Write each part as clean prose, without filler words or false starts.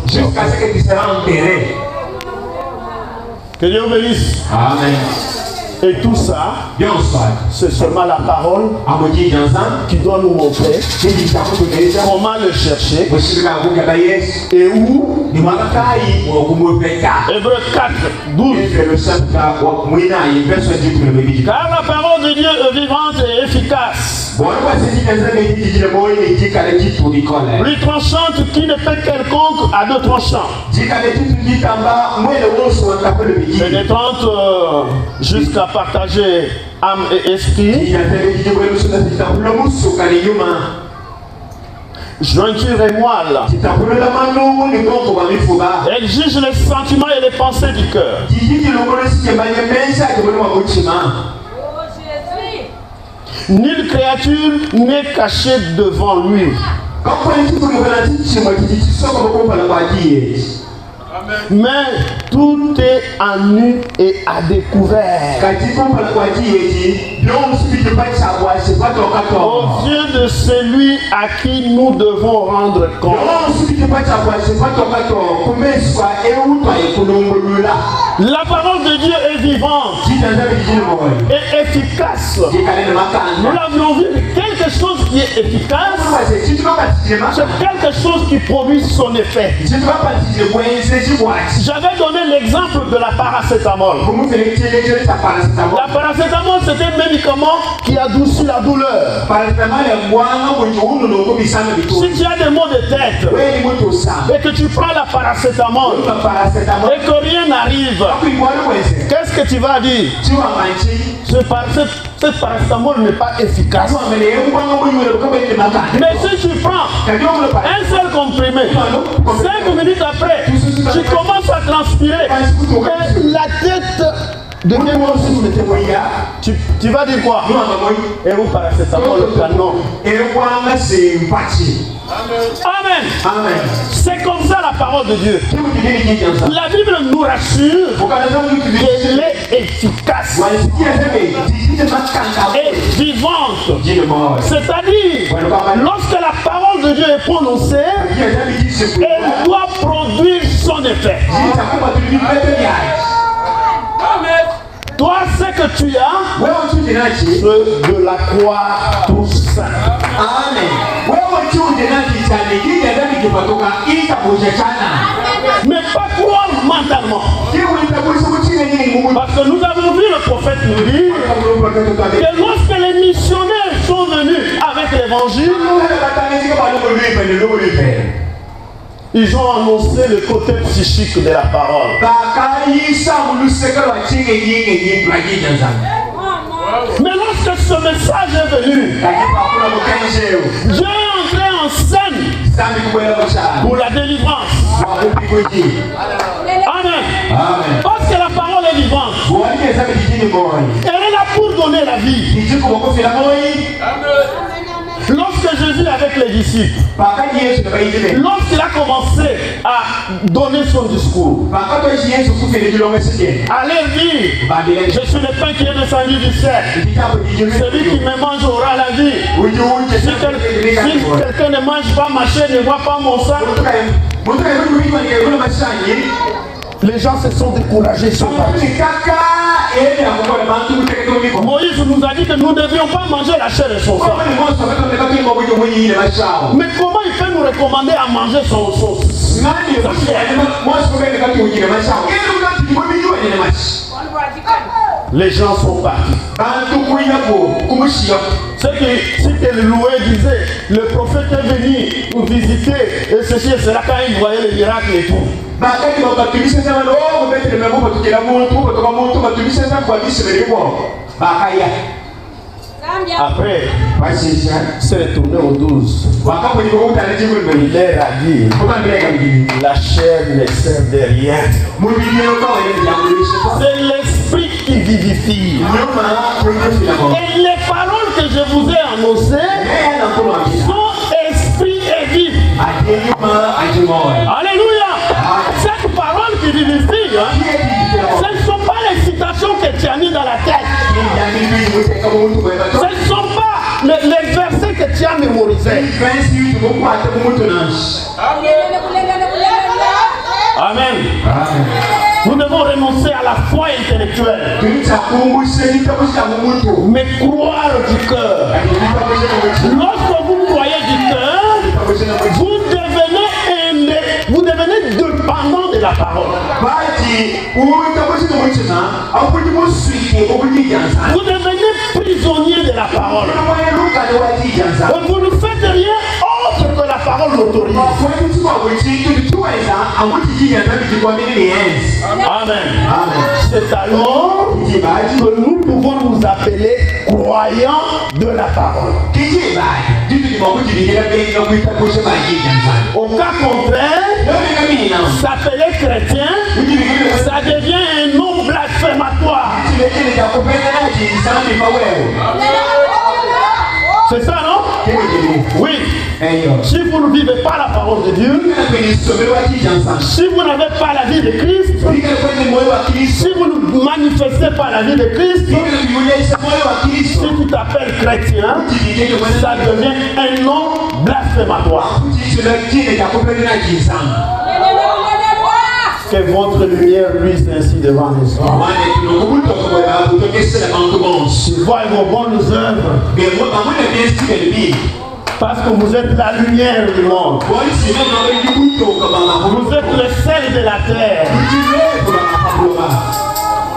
jusqu'à ce que tu seras enterré. Que Dieu bénisse. Amen. Et tout ça, c'est seulement la parole qui doit nous montrer comment le chercher et où. Hébreux 4, 12. Car la parole de Dieu est vivante et efficace, plus tranchante qu'une épée quelconque à deux tranchants, pénétrante jusqu'à partager âme et esprit, jointure et moelle. Elle juge les sentiments et les pensées du cœur. Nulle créature n'est cachée devant lui. Mais tout est à nu et à découvert aux yeux de celui à qui nous devons rendre compte. La parole de Dieu est vivante et efficace. Nous l'avions vu, quelque chose qui est efficace, c'est quelque chose qui produit son effet. J'avais donné l'exemple de la paracétamol. La paracétamol, c'est un médicament qui adoucit la douleur. Si tu as des maux de tête et que tu prends la paracétamol et que rien n'arrive, qu'est-ce que tu vas dire? Cette paracétamol n'est pas efficace. Mais si tu prends un seul comprimé, 5 minutes après, tu commences à transpirer et la tête devient tu vas dire quoi? Et vous paracétamol le canon. Amen. Amen. C'est comme ça la parole de Dieu. La Bible nous rassure qu'elle est efficace et vivante. C'est-à-dire, lorsque la parole de Dieu est prononcée, elle doit produire son effet. Amen. Toi, ce que tu as, c'est de la croire tout ça. Amen. Mais pas croire mentalement. Parce que nous avons vu le prophète nous dire que lorsque les missionnaires sont venus avec l'évangile, ils ont annoncé le côté psychique de la parole. Mais lorsque ce message est venu, Dieu est entré en scène pour la délivrance. Amen. Parce que la parole est vivante. Elle est là pour donner la vie. Lorsque Jésus avec les disciples, lorsqu'il a commencé à donner son discours, allez dire, je suis le pain qui est descendu du ciel, celui qui me mange aura la vie. Si quelqu'un ne mange pas ma chair, ne voit pas mon sang, les gens se sont découragés, sont partis. Moïse nous a dit que nous ne devions pas manger la chair de son sang. Mais comment il peut nous recommander à manger son sang? Les gens sont partis. Si le loué disait, le prophète est venu nous visiter, et ceci et cela, quand il voyait les miracles et tout. Après, c'est retourné au 12. Il leur a dit, la chair ne sert de rien. C'est l'esprit qui vivifie. Et les paroles que je vous ai annoncées sont esprit et vie. Alléluia. Cette parole qui vivifie, ce ne sont pas les citations que tu as mis dans la tête. Ce ne sont pas les versets que tu as mémorisés. Amen. Amen. Nous devons renoncer à la foi intellectuelle, mais croire du cœur. Lorsque vous croyez du cœur, vous devenez dépendant de la parole. Vous devenez prisonnier de la parole. Vous ne faites rien autre que la parole l'autorise. Amen. C'est alors que nous pouvons nous appeler croyants de la parole. Au cas contraire, s'appeler chrétien, ça devient un nom blasphématoire. C'est ça, non? Oui. Si vous ne vivez pas la parole de Dieu, si vous n'avez pas la vie de Christ, si vous ne manifestez pas la vie de Christ, si tu t'appelles chrétien, ça devient un nom blasphématoire. Que votre lumière luise ainsi devant les hommes. Tu vois vos bonnes œuvres. Parce que vous êtes la lumière du monde. Vous êtes le sel de la terre.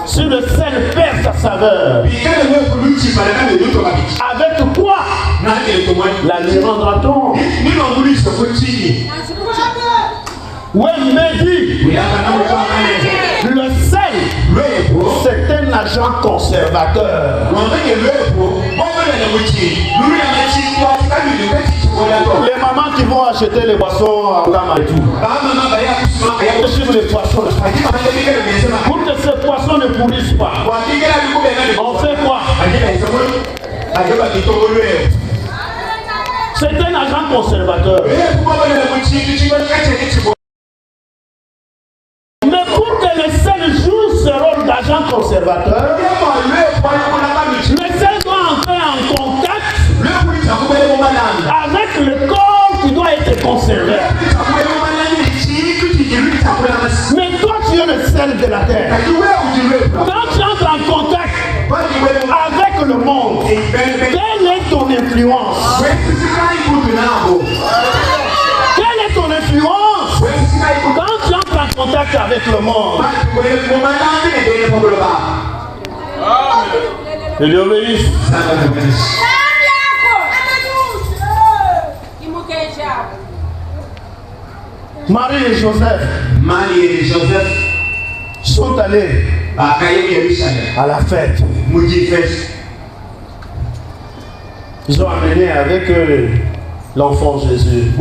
Si le sel perd sa saveur, avec quoi la lui rendra-t-on? Oui, mais dit, le sel, c'est un agent conservateur. Les mamans qui vont acheter les poissons à Gama et tout, sur les poissons, pour que ces poissons ne pourrissent pas, on fait quoi? C'est un agent conservateur. Mais pour que le sel joue ce rôle d'agent conservateur, le sel doit entrer en contact avec le corps qui doit être conservé. Mais toi, tu es le sel de la terre. Quand tu entres en contact avec le monde, quelle est ton influence? Quelle est ton influence quand tu entres en contact avec le monde? Et lui obéissent. Marie et Joseph sont allés à la fête. Ils ont amené avec eux l'enfant Jésus.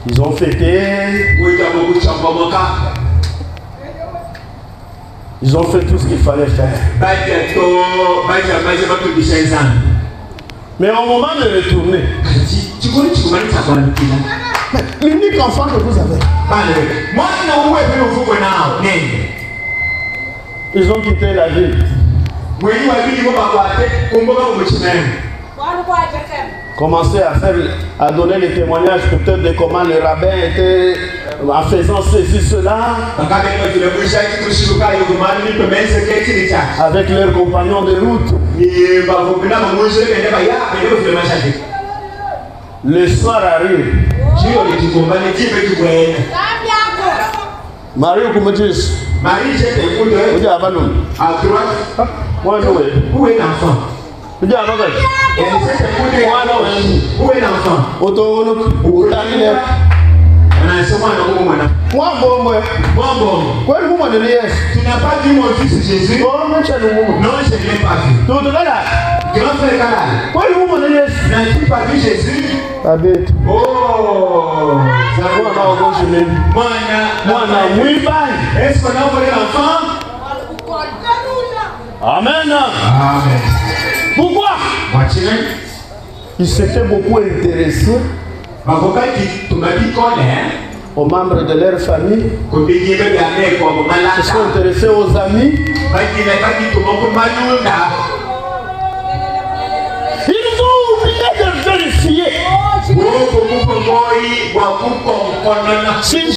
Ils ont fêté. Ils ont fait tout ce qu'il fallait faire. Mais au moment de retourner, l'unique enfant que vous avez, ils ont quitté la ville. Commencer à donner les témoignages peut-être de comment les rabbins étaient en faisant ceci, cela, avec leurs compagnons de route. Le soir arrive. Marie, comment tu dis? Marie, j'étais écoute. À droite. Où est l'enfant? Où est l'enfant? Tu n'as pas vu mon fils Jésus? Non, je ne l'ai pas vu. Grand frère Canal, n'as-tu pas vu Jésus? Oh, est-ce qu'on a envoyé l'enfant? Amen. Pourquoi? Ils s'étaient beaucoup intéressés aux membres de leur famille. Ils se sont intéressés aux amis. Ils ont oublié de vérifier Si